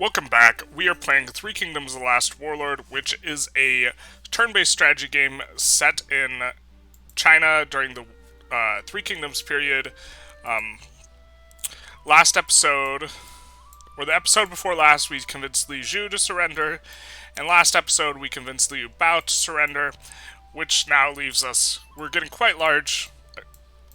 Welcome back. We are playing Three Kingdoms: The Last Warlord, which is a turn-based strategy game set in China during the Three Kingdoms period. Last episode, or the episode before last, we convinced Liu Zhang to surrender, and last episode we convinced Liu Bao to surrender, which now leaves us, we're getting quite large,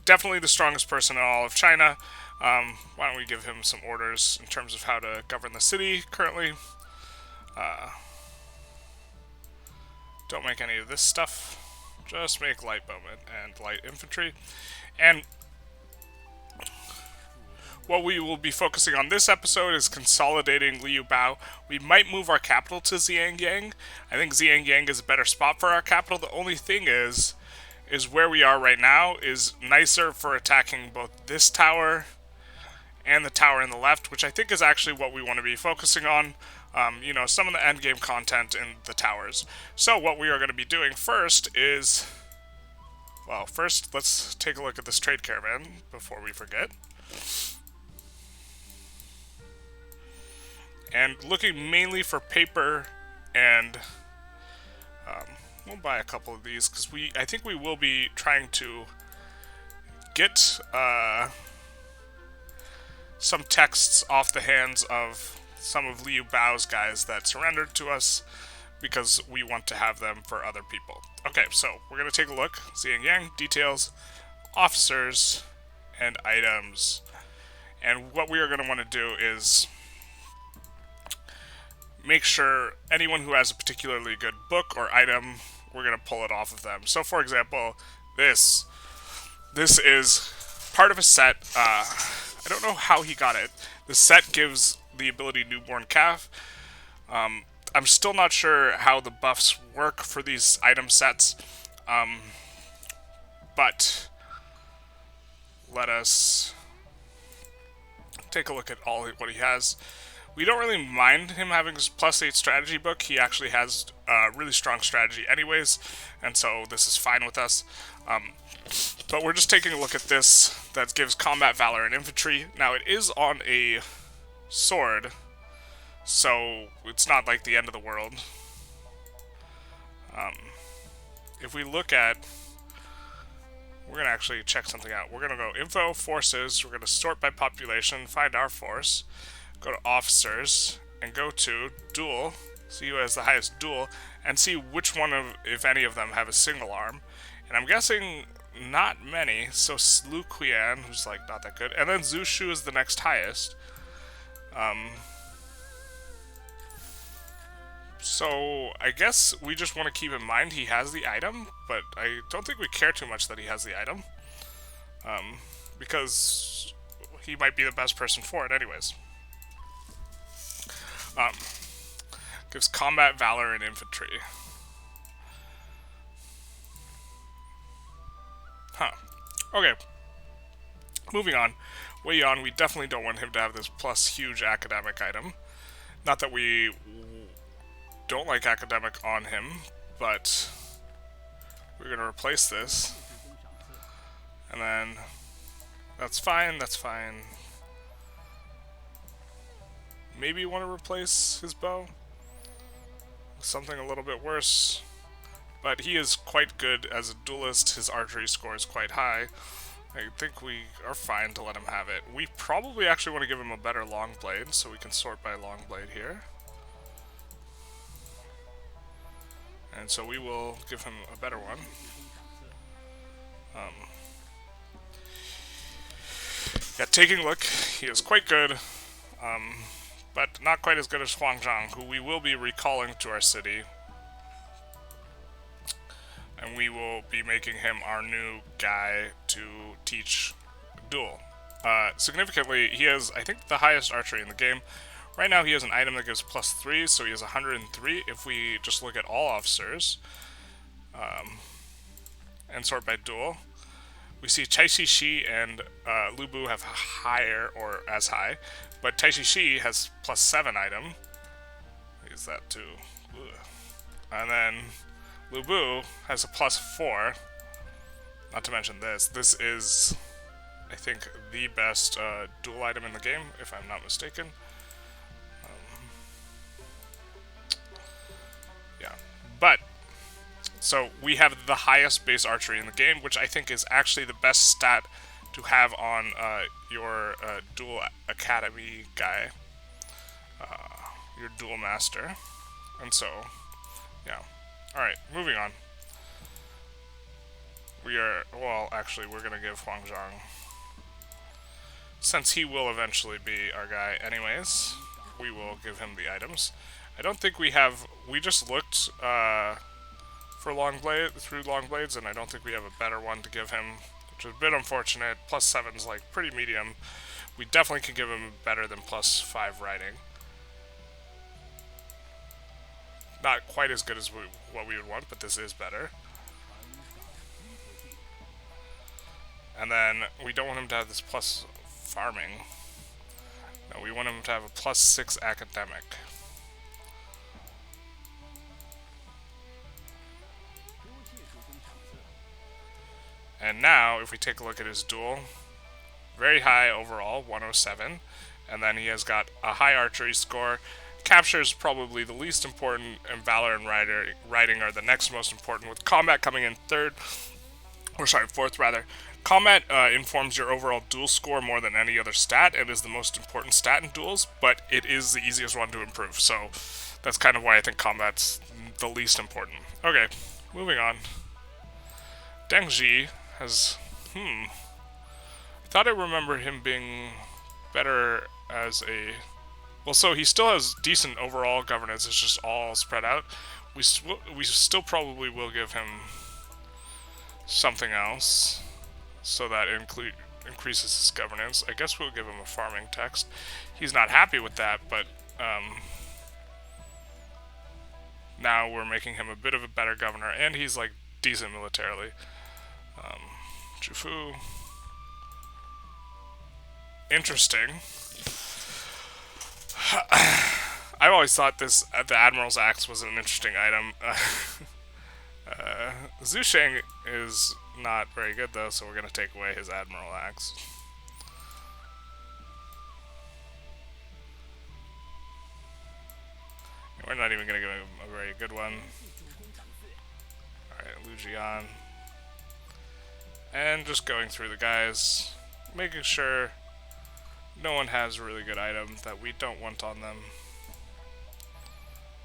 definitely the strongest person in all of China. Why don't we give him some orders in terms of how to govern the city currently. Don't make any of this stuff. Just make light bowmen and light infantry. And what we will be focusing on this episode is consolidating Liu Bao. We might move our capital to Xiangyang. I think Xiangyang is a better spot for our capital. The only thing is where we are right now is nicer for attacking both this tower and the tower in the left, which I think is actually what we want to be focusing on. You know, some of the endgame content in the towers. So what we are going to be doing first is, well, first let's take a look at this trade caravan before we forget. And looking mainly for paper, and we'll buy a couple of these because I think we will be trying to get some texts off the hands of some of Liu Bao's guys that surrendered to us because we want to have them for other people. Okay, so we're going to take a look. Xiangyang, details, officers, and items. And what we are going to want to do is make sure anyone who has a particularly good book or item, we're going to pull it off of them. So for example, this is part of a set. I don't know how he got it. The set gives the ability Newborn Calf. I'm still not sure how the buffs work for these item sets, but let us take a look at all what he has. We don't really mind him having his +8 strategy book. He actually has really strong strategy anyways, and so this is fine with us. But we're just taking a look at this that gives combat valor and infantry. Now it is on a sword, so it's not like the end of the world. If we look at, we're going to actually check something out. We're going to go info, forces, we're going to sort by population, find our force, go to officers, and go to duel, see who has the highest duel, and see which one of, if any of them, have a single arm. And I'm guessing not many, so Lu Qian, who's like not that good, and then Zhu Shu is the next highest. So I guess we just want to keep in mind he has the item, but I don't think we care too much that he has the item, because he might be the best person for it anyways. Gives combat valor and infantry. Huh. Okay. Moving on. Wei Yan, we definitely don't want him to have this plus huge academic item. Not that we don't like academic on him, but we're going to replace this. And then that's fine, that's fine. Maybe you want to replace his bow with something a little bit worse. But he is quite good as a duelist. His archery score is quite high. I think we are fine to let him have it. We probably actually want to give him a better long blade, so we can sort by long blade here. And so we will give him a better one. Yeah, taking a look, he is quite good, but not quite as good as Huang Zhang, who we will be recalling to our city. And we will be making him our new guy to teach duel. Significantly, he has, I think, the highest archery in the game. Right now he has an item that gives +3, so he has 103 if we just look at all officers. And sort by duel. We see Tai Shi and Lu Bu have higher, or as high, but Tai Shi has +7 item. Use that too. And then Lu Bu has a +4. Not to mention this. This is, I think, the best dual item in the game, if I'm not mistaken. But so we have the highest base archery in the game, which I think is actually the best stat to have on your dual academy guy, your dual master. And so, yeah. Alright, moving on. Well, actually, we're going to give Huang Zhang, since he will eventually be our guy anyways, we will give him the items. I don't think we just looked through long blades, and I don't think we have a better one to give him, which is a bit unfortunate. Plus 7's like pretty medium. We definitely can give him better than plus 5 riding. Not quite as good as what we would want, but this is better. And then we don't want him to have this plus farming. No, we want him to have a plus 6 academic. And now, if we take a look at his duel, very high overall, 107. And then he has got a high archery score. Capture is probably the least important, and Valor and Riding are the next most important, with Combat coming in fourth rather. Combat informs your overall duel score more than any other stat. It is the most important stat in duels, but it is the easiest one to improve. So that's kind of why I think Combat's the least important. Okay, moving on. Deng Ji has... I thought I remember him being better as a... Well, so he still has decent overall governance. It's just all spread out. We still probably will give him something else, so that increases his governance. I guess we'll give him a farming text. He's not happy with that, but now we're making him a bit of a better governor, and he's like decent militarily. Jufu. Interesting. I've always thought the Admiral's Axe was an interesting item. Zhuge is not very good though, so we're going to take away his Admiral Axe. We're not even going to give him a very good one. Alright, Liu Zhang. And just going through the guys, making sure no one has a really good item that we don't want on them.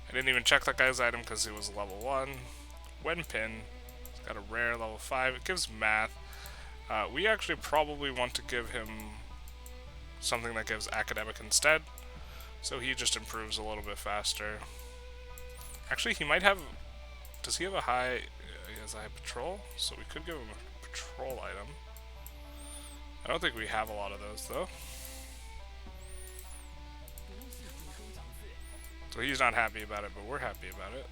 I didn't even check that guy's item because he was level 1. Wenpin, he's got a rare level 5. It gives math. We actually probably want to give him something that gives academic instead, so he just improves a little bit faster. Actually, he might have... Does he have a high... he has a high patrol, so we could give him a patrol item. I don't think we have a lot of those, though. So he's not happy about it, but we're happy about it.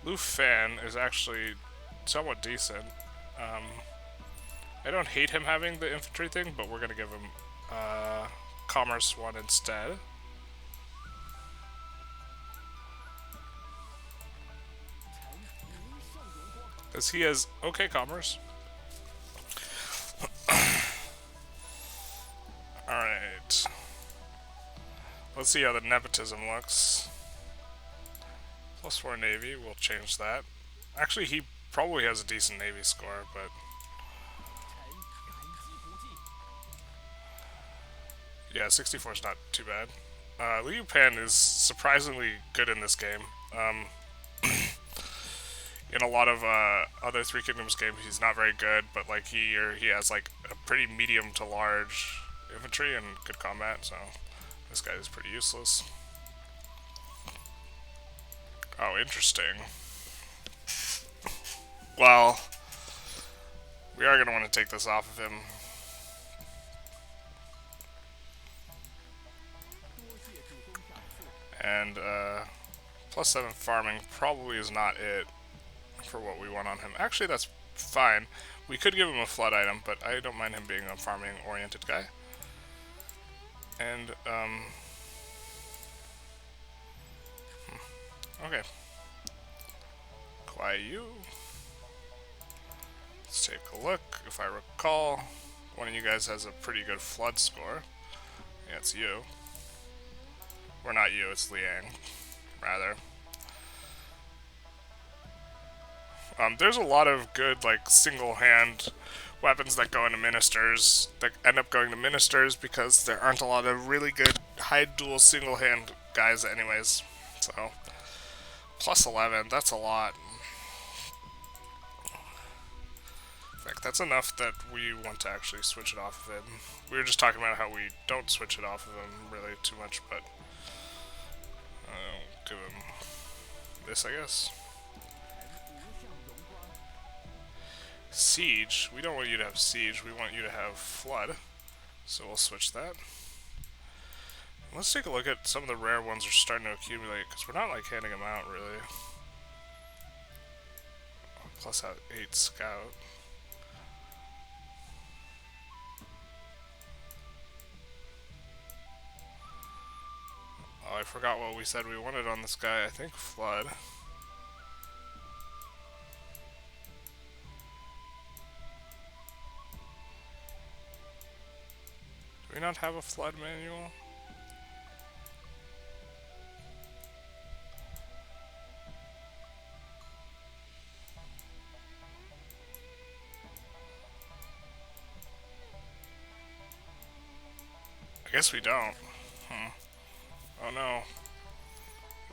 Lu Fan is actually somewhat decent. I don't hate him having the infantry thing, but we're going to give him Commerce 1 instead. Because he has okay commerce. Alright. Let's see how the nepotism looks. Plus 4 Navy, we'll change that. Actually, he probably has a decent Navy score, but... yeah, 64 is not too bad. Liu Pan is surprisingly good in this game. In a lot of other Three Kingdoms games, he's not very good, but like he has like a pretty medium to large infantry and good combat, so this guy is pretty useless. Oh, interesting. Well, we are going to want to take this off of him. And plus 7 farming probably is not it for what we want on him. Actually, that's fine. We could give him a flood item, but I don't mind him being a farming-oriented guy. And, okay. Kuai Yu. Let's take a look. If I recall, One of you guys has a pretty good flood score. Yeah, it's you. Or not you, it's Liang, rather. There's a lot of good, like, single-hand weapons that go into ministers, that end up going to ministers because there aren't a lot of really good high-dual single-hand guys anyways. So, plus 11, that's a lot. In fact, that's enough that we want to actually switch it off of him. We were just talking about how we don't switch it off of him really too much, but I'll give him this, I guess. Siege. We don't want you to have siege. We want you to have flood. So we'll switch that. Let's take a look at some of the rare ones that are starting to accumulate, because we're not like handing them out really. Plus out 8 scout. Oh, I forgot what we said we wanted on this guy. I think flood. Do we not have a flood manual? I guess we don't. Oh no.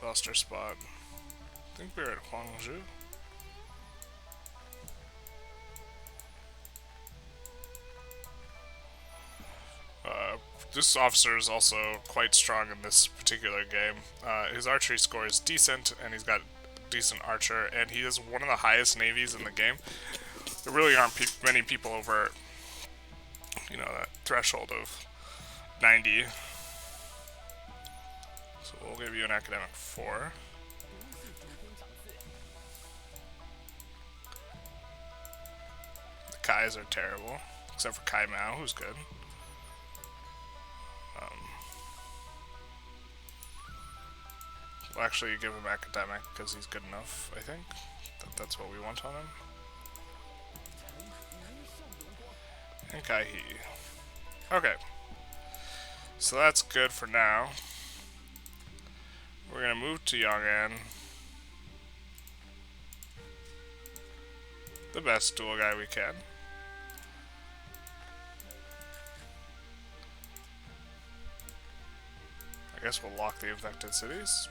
We lost our spot. I think we were at Huangzhou. This officer is also quite strong in this particular game. His archery score is decent, and he's got a decent archer, and he is one of the highest navies in the game. There really aren't many people over, you know, that threshold of 90. So we'll give you an academic 4. The Kais are terrible, except for Kai Mao, who's good. We'll actually give him academic because he's good enough, I think. That's what we want on him. And Kai He. Okay. So that's good for now. We're gonna move to Yang'an. The best dual guy we can. I guess we'll lock the infected cities.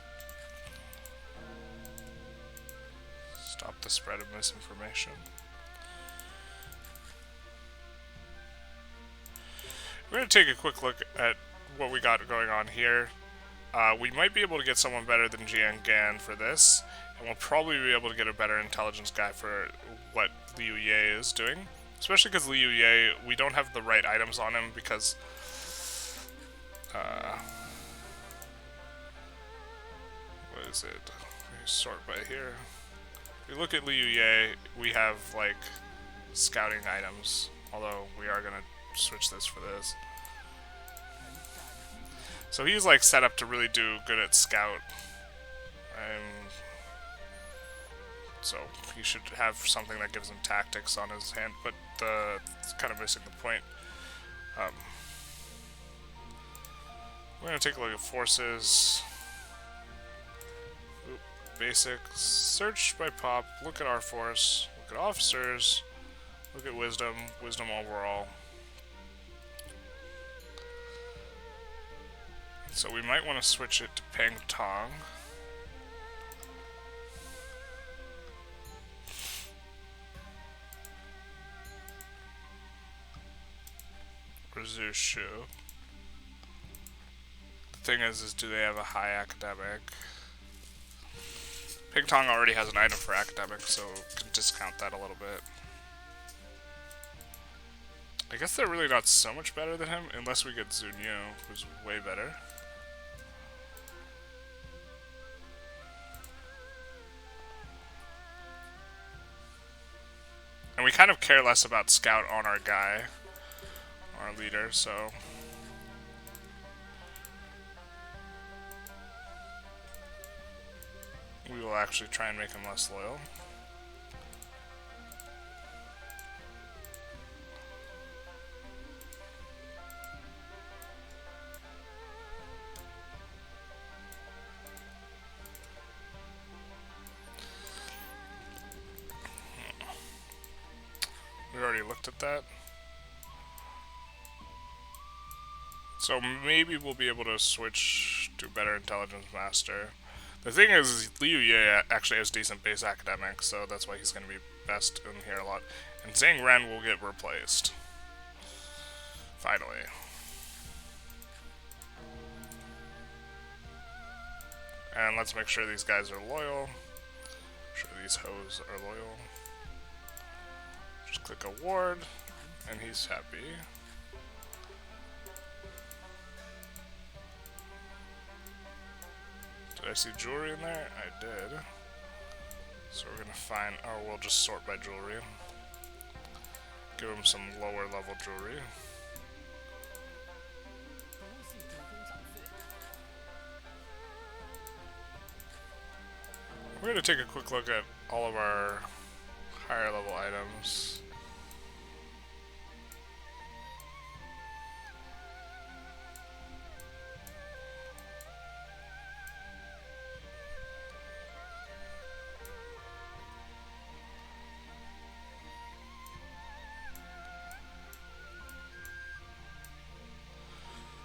Stop the spread of misinformation. We're going to take a quick look at what we got going on here. We might be able to get someone better than Jiang Gan for this, and we'll probably be able to get a better intelligence guy for what Liu Ye is doing. Especially because Liu Ye, we don't have the right items on him because... what is it? We sort by here. If we look at Liu Ye, we have, like, scouting items. Although, we are going to switch this for this. So he's, like, set up to really do good at scout. So he should have something that gives him tactics on his hand, but it's kind of missing the point. We're going to take a look at forces. Basics, search by pop, look at our force, look at officers, look at wisdom overall. So we might want to switch it to Peng Tong. Or Zhu Shu. The thing is do they have a high academic? Peng Tong already has an item for academic, so can discount that a little bit. I guess they're really not so much better than him, unless we get Zun Yu, who's way better. And we kind of care less about scout on our guy, our leader, so... we will actually try and make him less loyal. We already looked at that. So maybe we'll be able to switch to better intelligence master. The thing is, Liu Ye actually has decent base academics, so that's why he's going to be best in here a lot. And Zhang Ren will get replaced. Finally. And let's make sure these guys are loyal. Make sure these hoes are loyal. Just click award, and he's happy. Did I see jewelry in there? I did. So we're gonna find, oh, we'll just sort by jewelry. Give him some lower level jewelry. We're gonna take a quick look at all of our higher level items.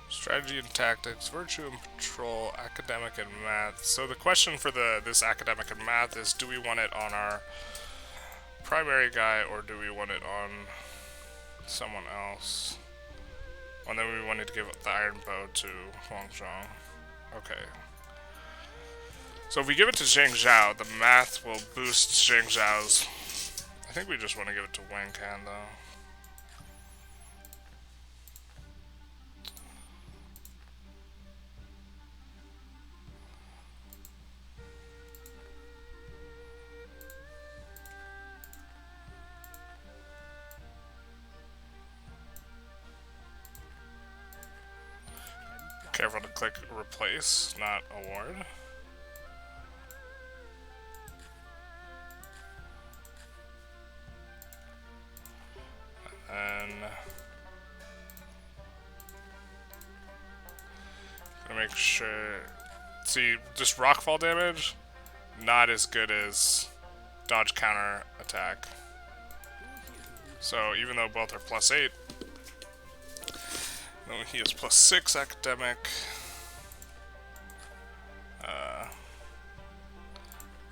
Strategy and tactics, virtue and patrol, academic and math. So the question for this academic and math is, do we want it on our primary guy or do we want it on someone else? And then we wanted to give the iron bow to Huang Zhang. Okay. So if we give it to Zhang Zhao, the math will boost Zhang Zhao's. I think we just want to give it to Wang Can though. Careful to click replace, not award. And gonna make sure. See, just rockfall damage, not as good as dodge counter attack. So even though both are +8, he is +6 academic.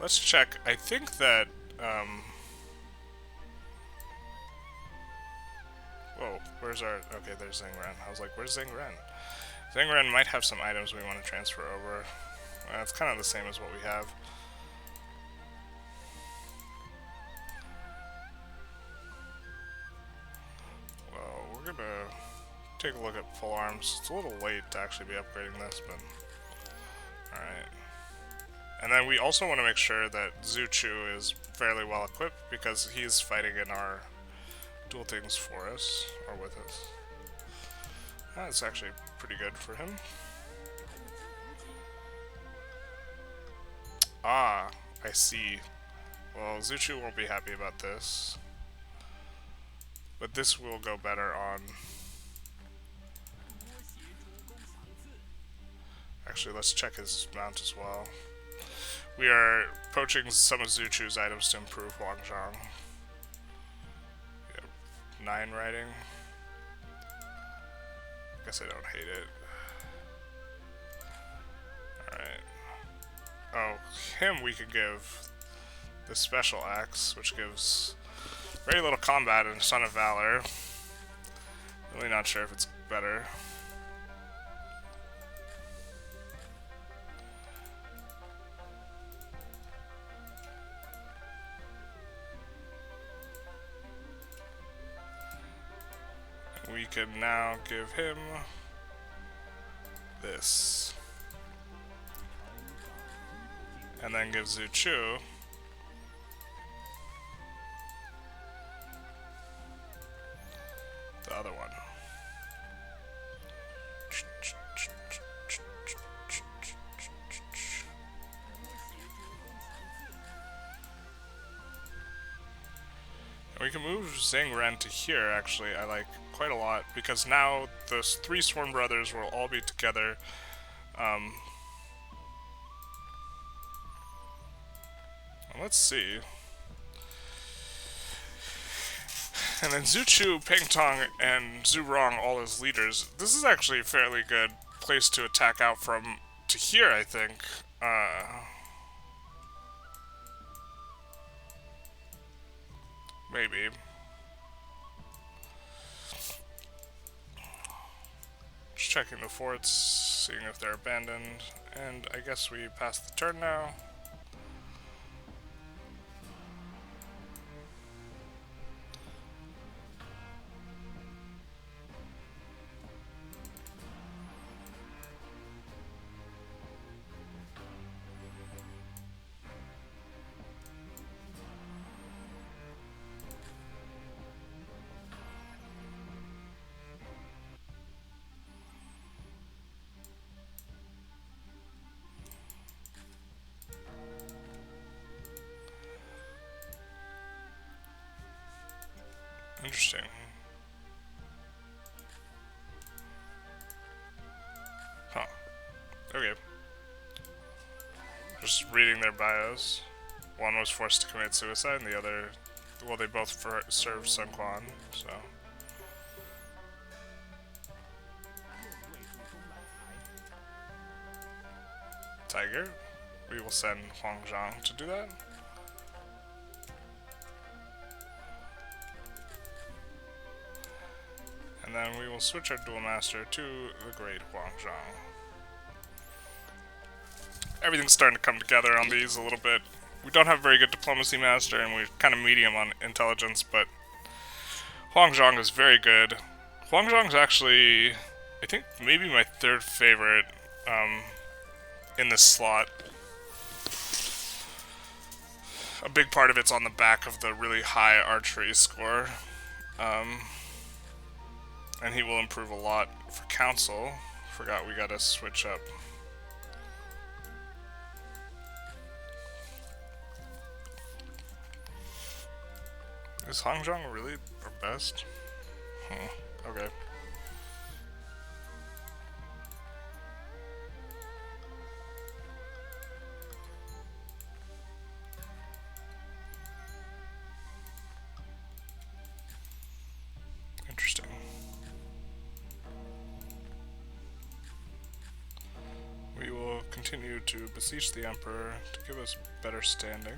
Let's check. I think that. Whoa, where's our. Okay, there's Zhang Ren. I was like, where's Zhang Ren? Zhang Ren might have some items we want to transfer over. It's kind of the same as what we have. Well, we're gonna take a look at full arms. It's a little late to actually be upgrading this, but alright. And then we also want to make sure that Zhuge is fairly well equipped because he's fighting in our dual things for us, or with us. That's actually pretty good for him. Ah, I see. Well, Zhuge won't be happy about this. But this will go better on... Actually, let's check his mount as well. We are poaching some of Zhuge's items to improve Huang Zhang. Yep. 9 riding. Guess I don't hate it. Alright. Oh, him we could give the special axe, which gives very little combat in Son of Valor. Really not sure if it's better. We can now give him this. And then give Zhuge the other one. And we can move Zhang Ren to here, actually, I like quite a lot, because now the 3 Sworn Brothers will all be together. Let's see. And then Zhu Chu, Peng Tong, and Zhu Rong all as leaders. This is actually a fairly good place to attack out from to here, I think. Maybe. Just checking the forts, seeing if they're abandoned, and I guess we pass the turn now. Interesting. Huh. Okay. Just reading their bios. One was forced to commit suicide, and the other, well, they both served Sun Quan, so. Tiger. We will send Huang Zhang to do that. And then we will switch our dual master to the great Huang Zhang. Everything's starting to come together on these a little bit. We don't have a very good diplomacy master, and we're kind of medium on intelligence, but Huang Zhang is very good. Huang Zhang's actually, I think, maybe my third favorite in this slot. A big part of it's on the back of the really high archery score. And he will improve a lot for council. Forgot we gotta switch up. Is Huang Zhang really our best? Okay. Interesting. We will continue to beseech the Emperor to give us better standing.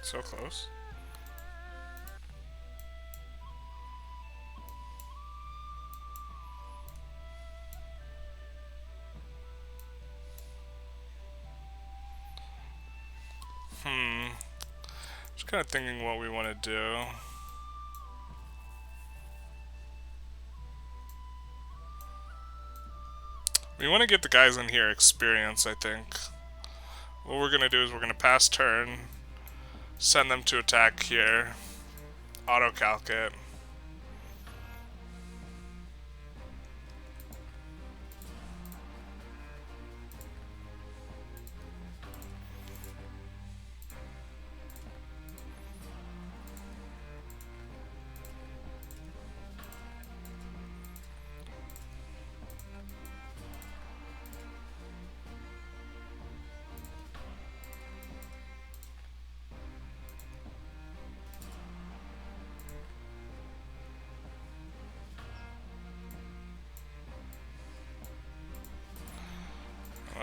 So close. Just kind of thinking what we want to do. We want to get the guys in here experience, I think. What we're going to do is we're going to pass turn, send them to attack here, auto-calc it.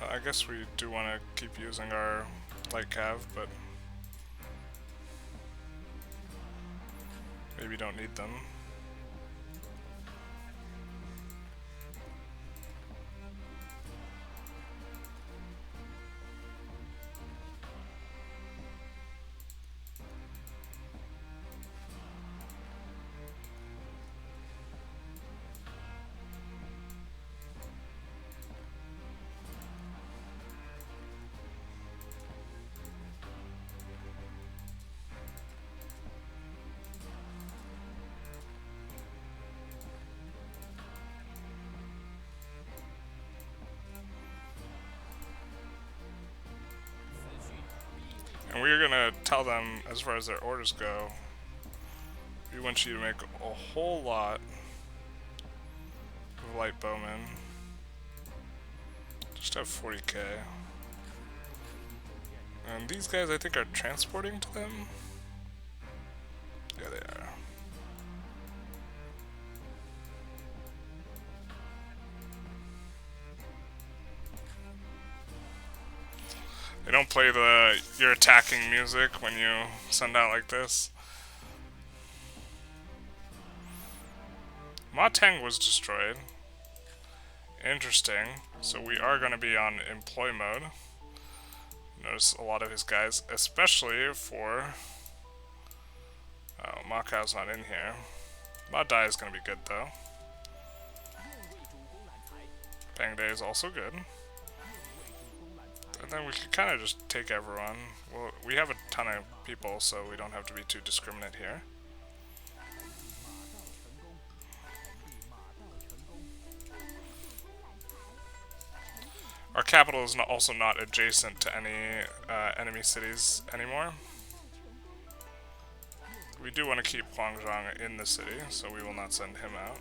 I guess we do want to keep using our light cav, but maybe don't need them. And we're gonna tell them, as far as their orders go, we want you to make a whole lot of light bowmen. Just have 40k. And these guys, I think, are transporting to them. Yeah, they are. They don't play the you're attacking music when you send out like this. Ma Teng was destroyed. Interesting. So we are going to be on employ mode. Notice a lot of his guys, especially for... Oh, Ma Kao's not in here. Ma Dai is going to be good though. Bang Day is also good. And then we could kind of just take everyone. Well, we have a ton of people, so we don't have to be too discriminate here. Our capital is also not adjacent to any enemy cities anymore. We do want to keep Huangzhang in the city, so we will not send him out.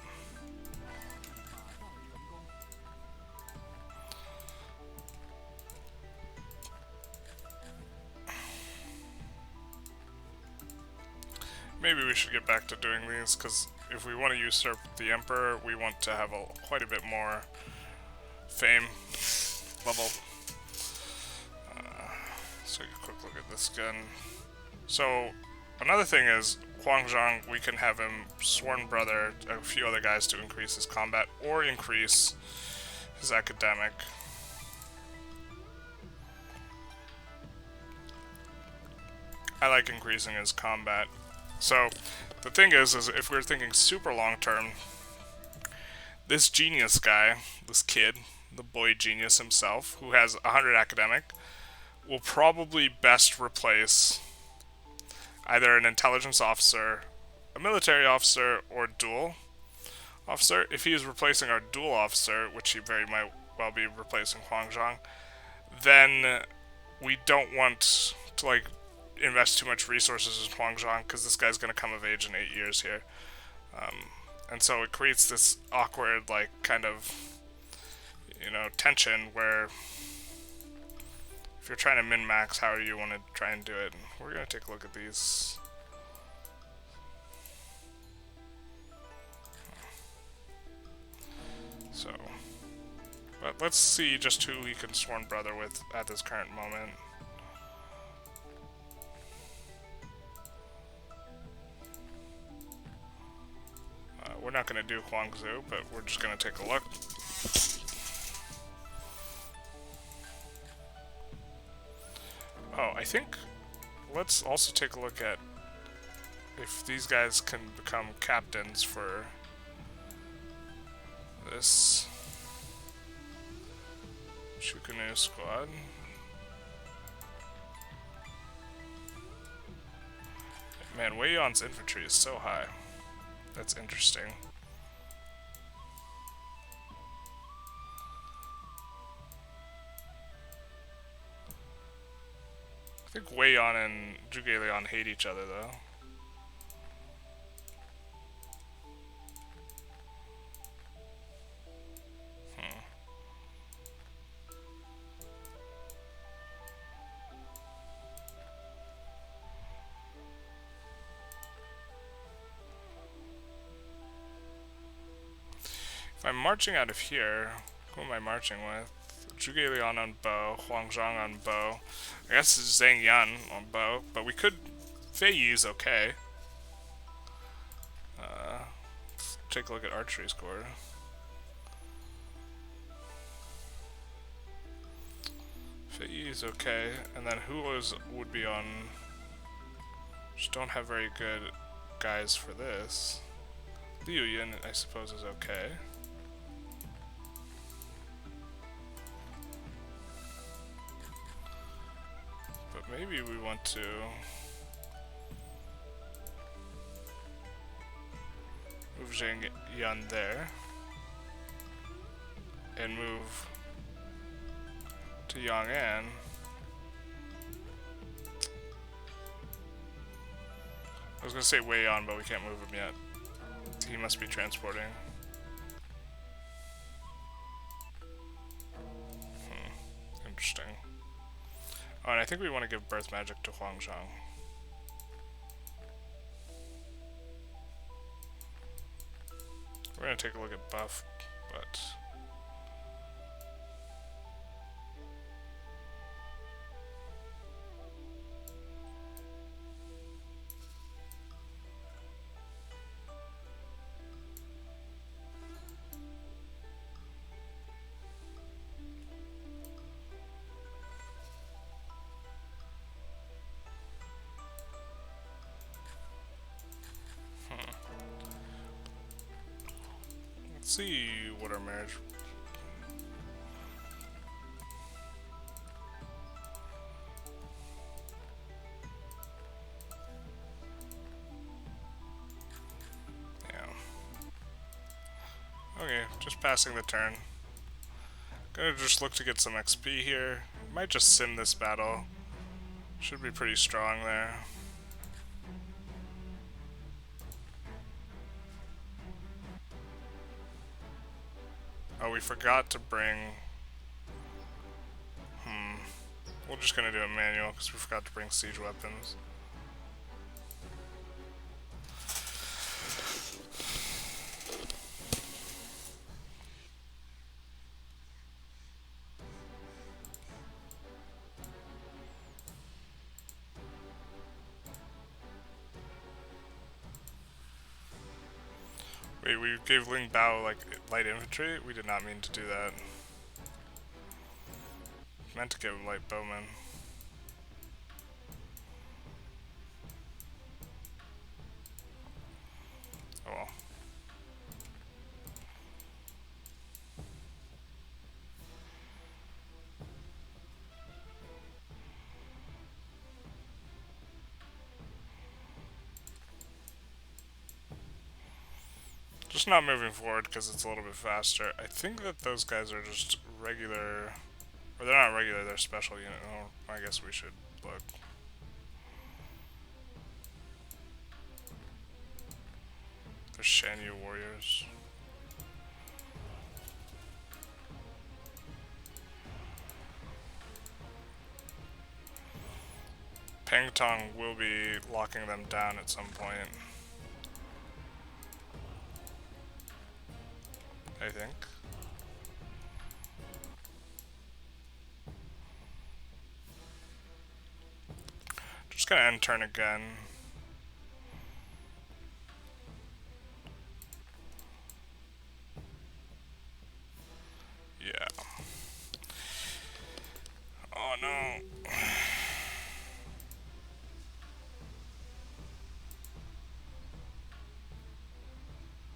Maybe we should get back to doing these, because if we want to usurp the Emperor, we want to have quite a bit more fame level. Let's take a quick look at this again. So, another thing is, Huangzhang, we can have him sworn brother a few other guys to increase his combat, or increase his academic. I like increasing his combat. So, the thing is if we're thinking super long term, this genius guy, this kid, the boy genius himself, who has 100 academic, will probably best replace either an intelligence officer, a military officer, or dual officer. If he is replacing our dual officer, which he very might well be replacing Huangzhang, then we don't want to, like, invest too much resources in Huangzhang, because this guy's going to come of age in 8 years here. And so it creates this awkward, like, kind of, you know, tension where if you're trying to min-max, how do you want to try and do it? We're going to take a look at these. So, but let's see just who he can sworn brother with at this current moment. We're not going to do Huangzhou, but we're just going to take a look. Oh, I think let's also take a look at if these guys can become captains for this Shukunu squad. Man, Wei Yan's infantry is so high. That's interesting. I think Wei Yan and Zhuge Liang hate each other though. If I'm marching out of here, who am I marching with? Zhuge Liang on bow, Huangzhang on bow. I guess it's Zhang Yan on bow, but we could... Fei Yi's okay. Let's take a look at archery score. Fei Yi's okay, and then who would be on... Just don't have very good guys for this. Liu Yin, I suppose, is okay. But maybe we want to move Zhang Yan there and move to Yang'an. I was gonna say Wei Yan, but we can't move him yet. He must be transporting. and I think we want to give birth magic to Huang Zhang. We're gonna take a look at buff, but let's see what our marriage. Okay, just passing the turn. Gonna just look to get some XP here. Might just sim this battle. Should be pretty strong there. Oh, we forgot to bring... We're just gonna do it manual because we forgot to bring siege weapons. Wait, we gave Ling Bao, like, light infantry? We did not mean to do that. Meant to give him light bowmen. Oh well. Just not moving forward because it's a little bit faster. I think that those guys are just regular... Or they're not regular, they're special unit. Oh, I guess we should look. They're Shan Yu warriors. Peng Tong will be locking them down at some point. I think. Just gonna end turn again. Yeah. Oh no.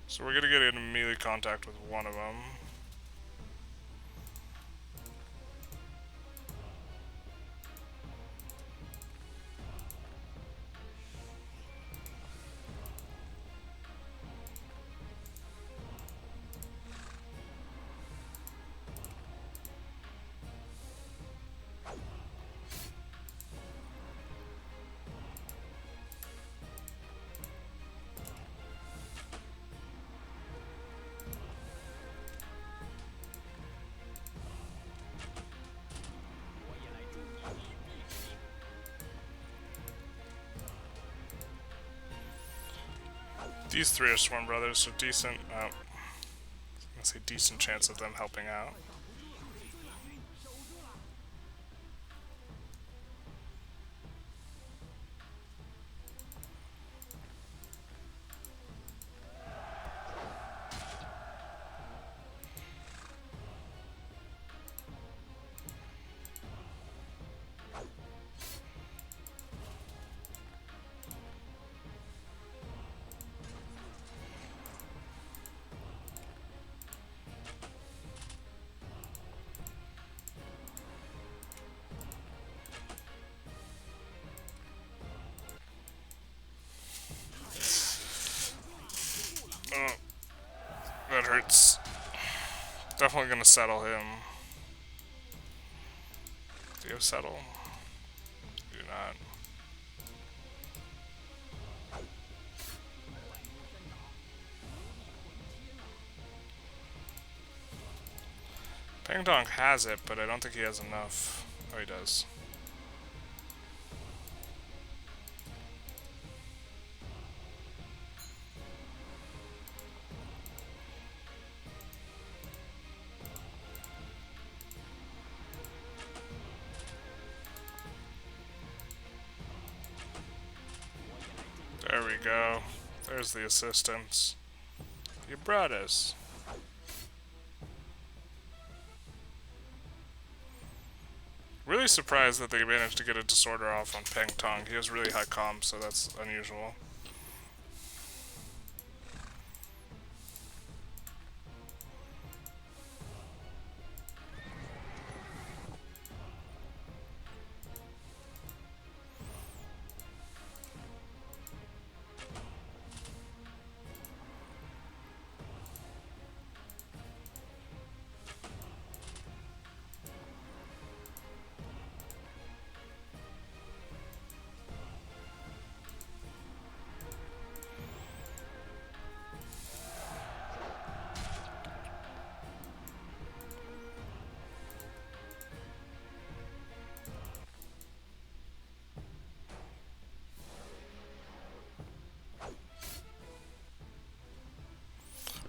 So we're gonna get in melee contact with one of them. These three are Swarm Brothers, so decent, let's say decent chance of them helping out. Oh, that hurts. Definitely gonna settle him. Do you settle? Do not. Peng Dong has it, but I don't think he has enough. Oh, he does. go. There's the assistants. Your brothers. Really surprised that they managed to get a disorder off on Peng Tong. He has really high comm, so that's unusual.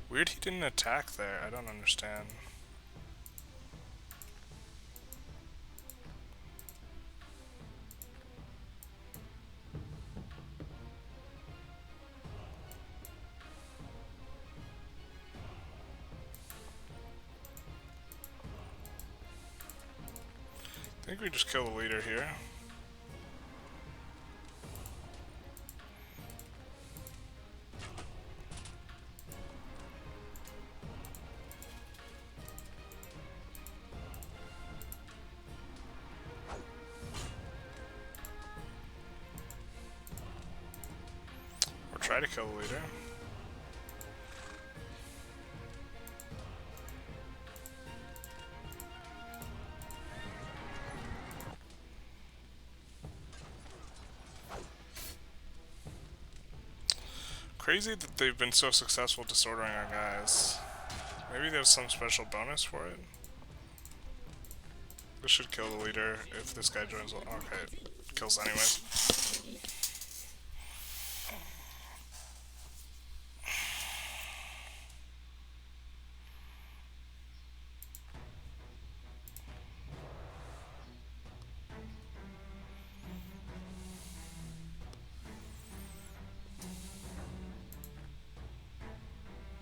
Weird he didn't attack there. I don't understand. I think we just kill the leader here. Try to kill the leader. Crazy that they've been so successful disordering our guys. Maybe there's some special bonus for it. This should kill the leader if this guy joins. Okay, kills anyways.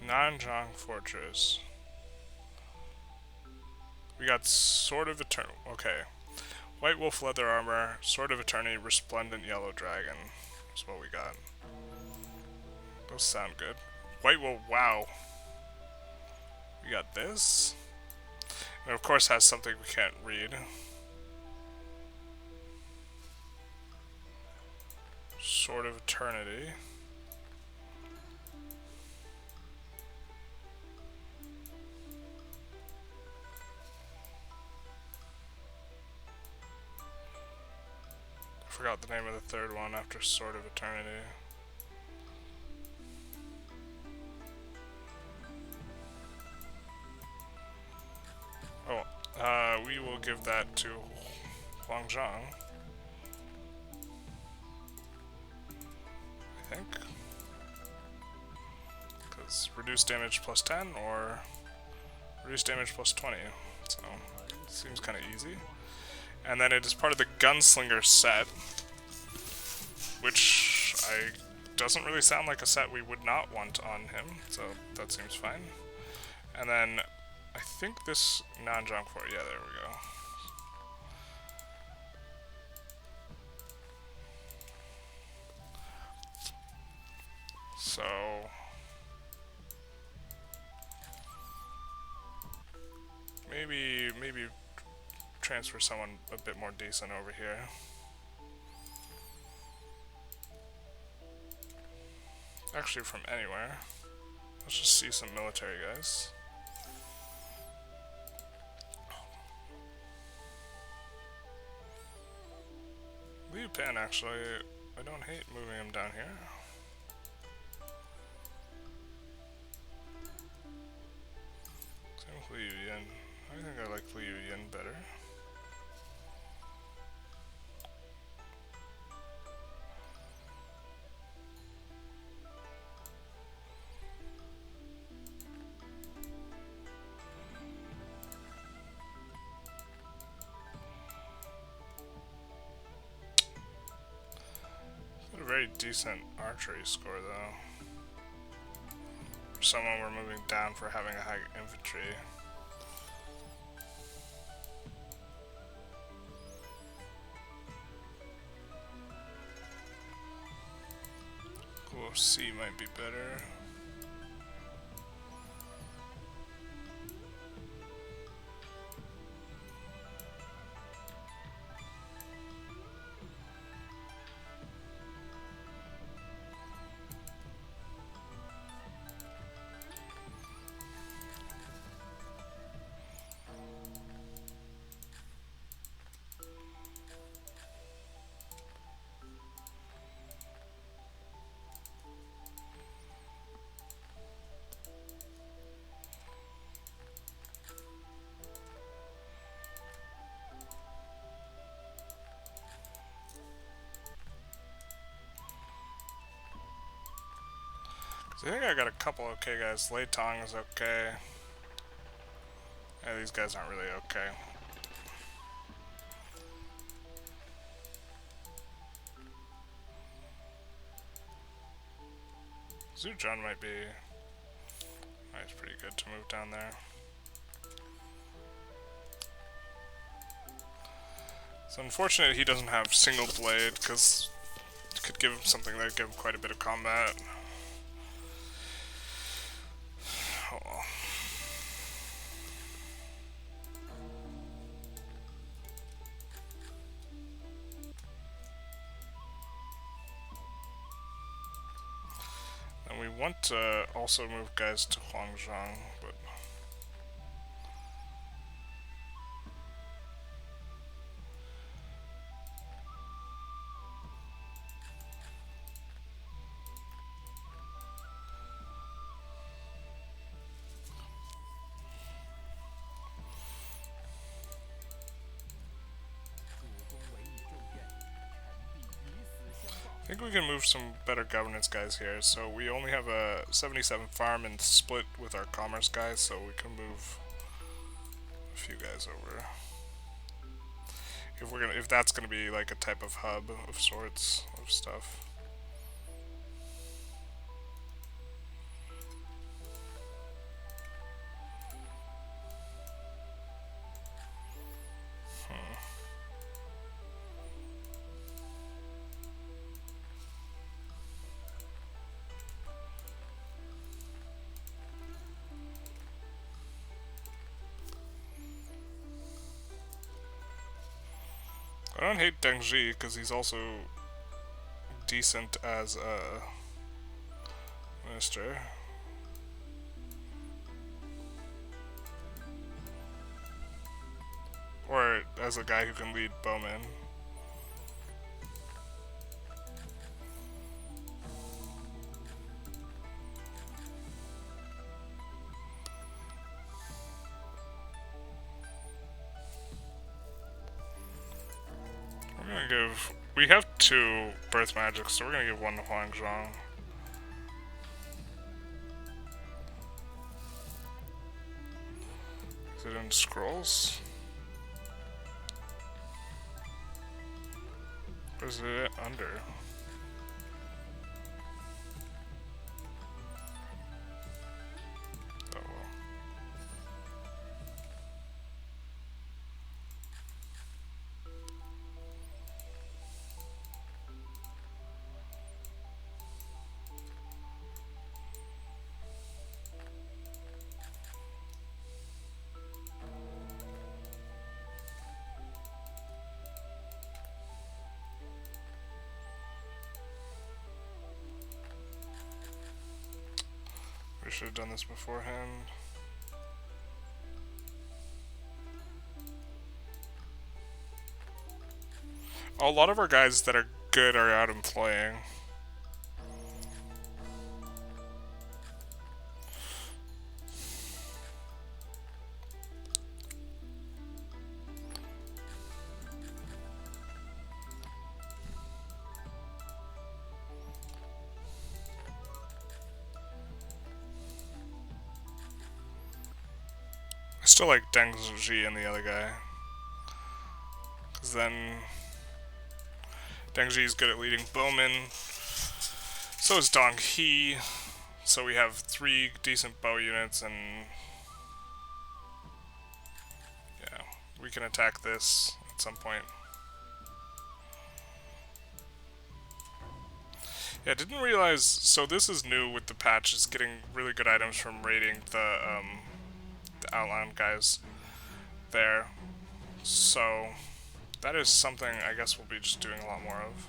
Nanjang Fortress. We got Sword of Eternity. Okay. White Wolf Leather Armor, Sword of Eternity, Resplendent Yellow Dragon. That's what we got. Those sound good. White Wolf, wow. We got this. And of course has something we can't read. Sword of Eternity. I forgot the name of the third one after Sword of Eternity. Oh, we will give that to Liang Zhang. I think. Because reduce damage plus 10 or reduce damage plus 20. So, it seems kind of easy. And then it is part of the Gunslinger set, which doesn't really sound like a set we would not want on him, so that seems fine. And then I think this Nanjang Fort, yeah, there we go. So maybe transfer someone a bit more decent over here. Actually, from anywhere. Let's just see some military guys. Liu Pan, actually, I don't hate moving him down here. Same with Liu Yan. I think I like Liu Yan better. Very decent archery score, though. For someone we're moving down for having a high infantry. Cool, C might be better. So I think I got a couple okay guys. Lei Tong is okay. Yeah, these guys aren't really okay. Zhuge might be... Oh, he's pretty good to move down there. It's unfortunate he doesn't have single blade, because it could give him something that would give him quite a bit of combat. Oh well. And we want to also move guys to Huangzhang, but... I think we can move some better governance guys here. So we only have a 77 farm and split with our commerce guys, so we can move a few guys over. If that's gonna be like a type of hub of sorts of stuff. I don't hate Deng Zhi because he's also decent as a minister. Or as a guy who can lead bowmen. We have 2 birth magics, so we're gonna give 1 to Huangzhang. Is it in scrolls? Or is it under? Oh well. We should have done this beforehand. A lot of our guys that are good are out employing. I still like Deng Zhi and the other guy. Because then Deng Zhi is good at leading bowmen. So is Dong He. So we have 3 decent bow units, and yeah, we can attack this at some point. Yeah, I didn't realize, so this is new with the patch, is getting really good items from raiding the outland guys there. So that is something I guess we'll be just doing a lot more of.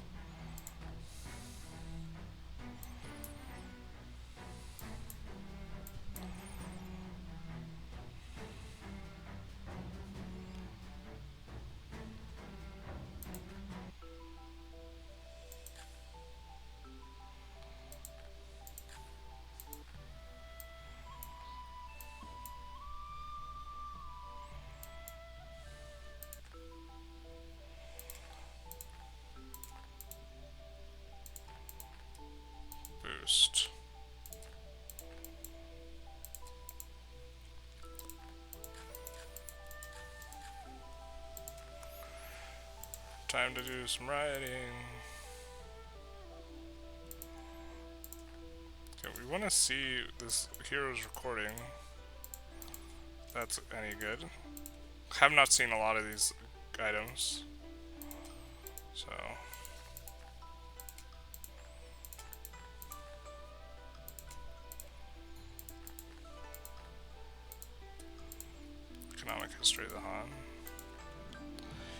Boost. Time to do some riding. Okay, we want to see this hero's recording. If that's any good. Have not seen a lot of these items. So economic history of the Han.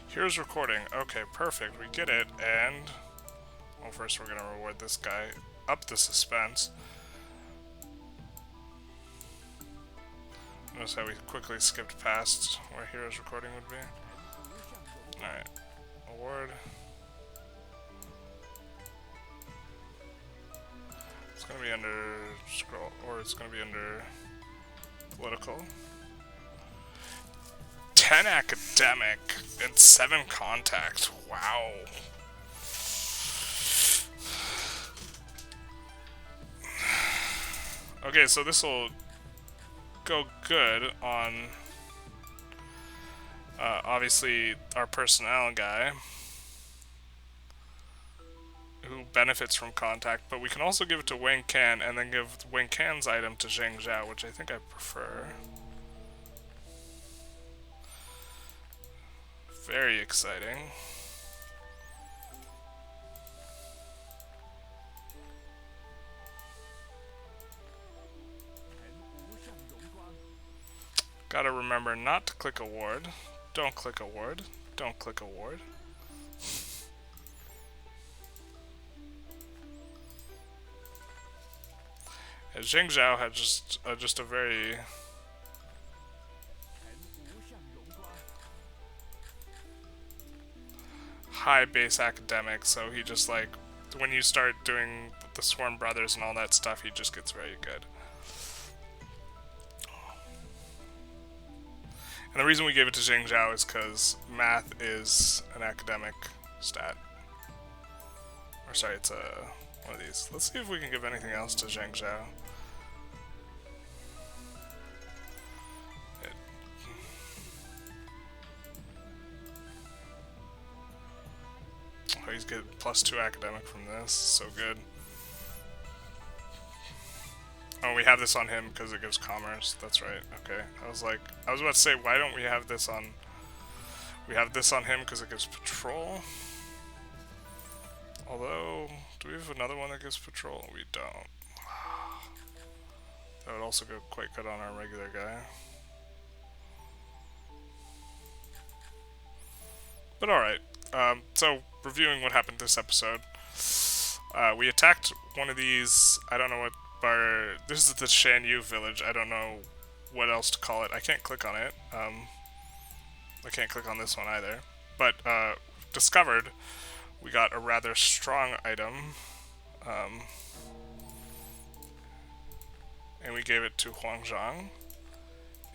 Here's recording. Okay, perfect. We get it, and well, first we're gonna reward this guy. Up the suspense. Notice how we quickly skipped past where hero's recording would be. Alright. Award. It's gonna be under scroll, or it's gonna be under political. 10 academic and 7 contact. Wow. Okay, so this will go good on obviously our personnel guy who benefits from contact, but we can also give it to Wang Can and then give Wang Can's item to Zhang Zhao, which I think I prefer. Very exciting. Gotta remember not to click award. Don't click award. Don't click award. Yeah, Zheng Zhao had just a very high base academic, so he just like when you start doing the Swarm Brothers and all that stuff, he just gets very good. And the reason we gave it to Zheng Zhao is because math is an academic stat. Or sorry, it's one of these. Let's see if we can give anything else to Zheng Zhao. Oh, he's getting +2 academic from this. So good. Oh, we have this on him because it gives commerce. That's right. Okay. I was about to say, why don't we have this on... We have this on him because it gives patrol. Although, do we have another one that gives patrol? We don't. That would also go quite good on our regular guy. But alright. So, reviewing what happened this episode. We attacked one of these... I don't know what... This is the Shan Yu village. I don't know what else to call it. I can't click on it. I can't click on this one either. But discovered, we got a rather strong item, and we gave it to Huang Zhang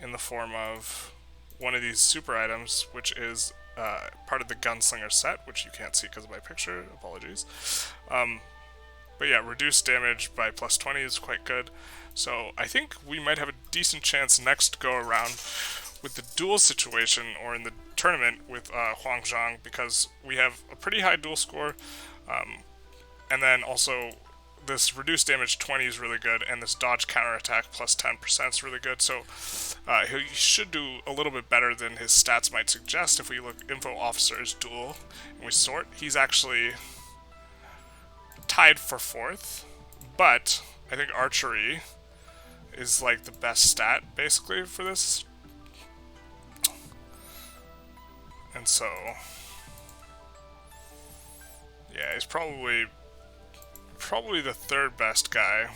in the form of one of these super items, which is part of the Gunslinger set, which you can't see because of my picture. Apologies. But yeah, reduced damage by +20 is quite good. So I think we might have a decent chance next go around with the duel situation or in the tournament with Huang Zhang, because we have a pretty high duel score, and then also this reduced damage 20 is really good, and this dodge counterattack plus 10% is really good. So he should do a little bit better than his stats might suggest. If we look info officers duel and we sort, he's actually tied for 4th, but I think archery is like the best stat basically for this. And so yeah, he's probably the 3rd best guy.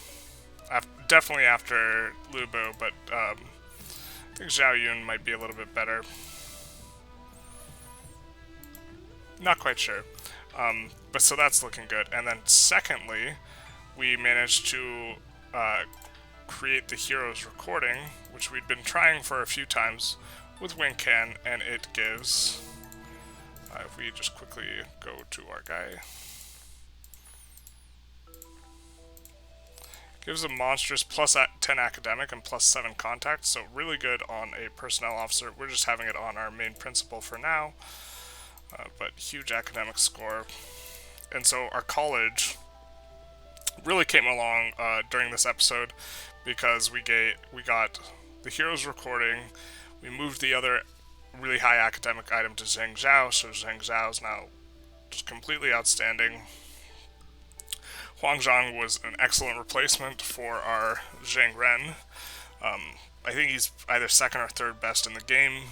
Definitely after Liu Bo, but I think Zhao Yun might be a little bit better. Not quite sure. But so that's looking good. And then secondly, we managed to create the heroes recording, which we'd been trying for a few times with Wincan, and it gives, if we just quickly go to our guy, gives a monstrous plus 10 academic and plus 7 contact, so really good on a personnel officer. We're just having it on our main principal for now, but huge academic score. And so our college really came along during this episode because we got the heroes recording, we moved the other really high academic item to Zhang Zhao, so Zhang Zhao is now just completely outstanding. Huang Zhang was an excellent replacement for our Zhang Ren. I think he's either 2nd or 3rd best in the game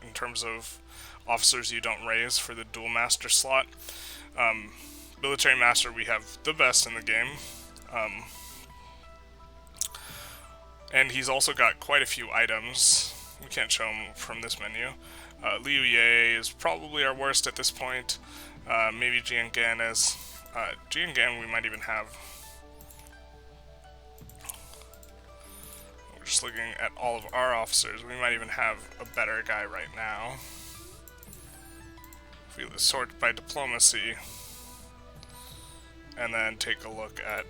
in terms of officers you don't raise for the dual master slot. Military master, we have the best in the game. And he's also got quite a few items. We can't show him from this menu. Liu Ye is probably our worst at this point. Maybe Jian Gan is. Jian Gan we might even have. We're just looking at all of our officers. We might even have a better guy right now. If we sort by diplomacy, and then take a look at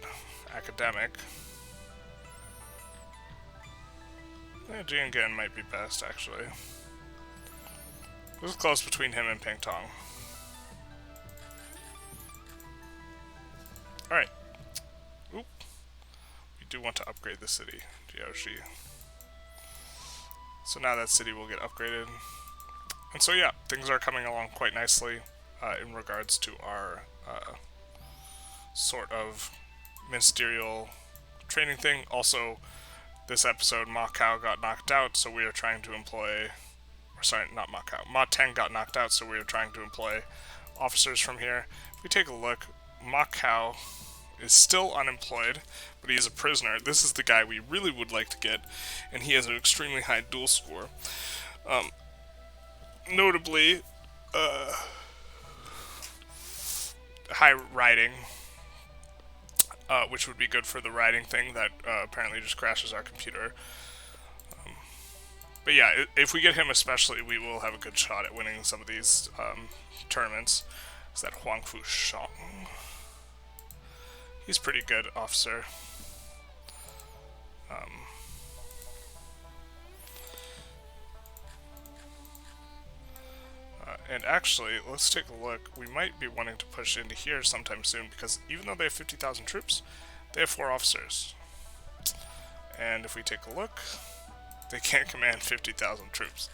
academic. Jian Gan might be best, actually. It was close between him and Ping Tong. Alright. Oop. We do want to upgrade the city, Jiaoxi. So now that city will get upgraded. And so yeah, things are coming along quite nicely in regards to our sort of ministerial training thing. Also, this episode, Ma Kao got knocked out, so we are trying to employ... Or sorry, not Ma Kao. Ma Teng got knocked out, so we are trying to employ officers from here. If we take a look, Ma Kao is still unemployed, but he is a prisoner. This is the guy we really would like to get, and he has an extremely high duel score. Notably, high riding, which would be good for the riding thing that apparently just crashes our computer. But yeah, if we get him especially, we will have a good shot at winning some of these tournaments. Is that Huang Fu Shang? He's pretty good officer. And actually, let's take a look. We might be wanting to push into here sometime soon, because even though they have 50,000 troops, they have 4 officers. And if we take a look, they can't command 50,000 troops.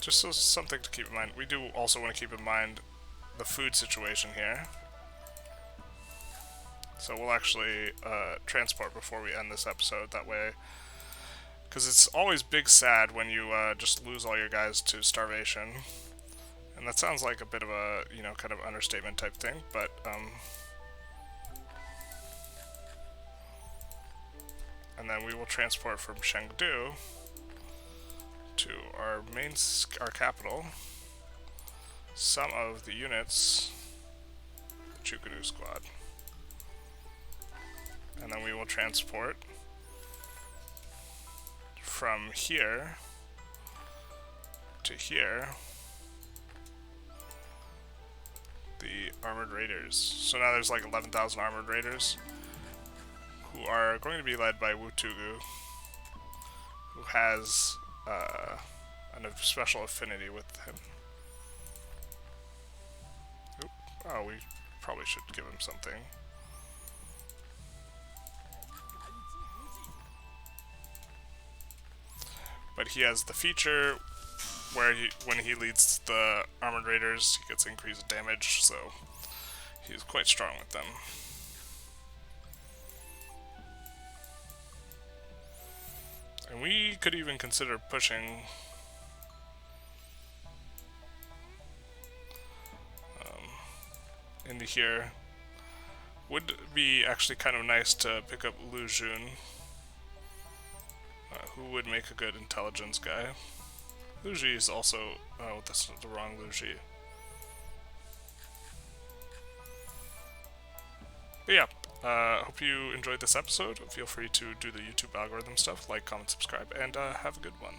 Just so something to keep in mind. We do also want to keep in mind the food situation here. So we'll actually transport before we end this episode, that way. Because it's always big sad when you just lose all your guys to starvation. And that sounds like a bit of a, you know, kind of understatement type thing, but, and then we will transport from Chengdu to our capital, some of the units, the Zhuge squad. And then we will transport from here to here the armored raiders. So now there's like 11,000 armored raiders who are going to be led by Wu Tugu, who has a special affinity with him. Oop. Oh, we probably should give him something. but he has the feature where when he leads the armored raiders, he gets increased damage, so he's quite strong with them. And we could even consider pushing into here. Would be actually kind of nice to pick up Liu Zhang, who would make a good intelligence guy. Liu Zhang is also... oh, that's the wrong Liu Zhang. But yeah, hope you enjoyed this episode. Feel free to do the YouTube algorithm stuff, like, comment, subscribe, and have a good one.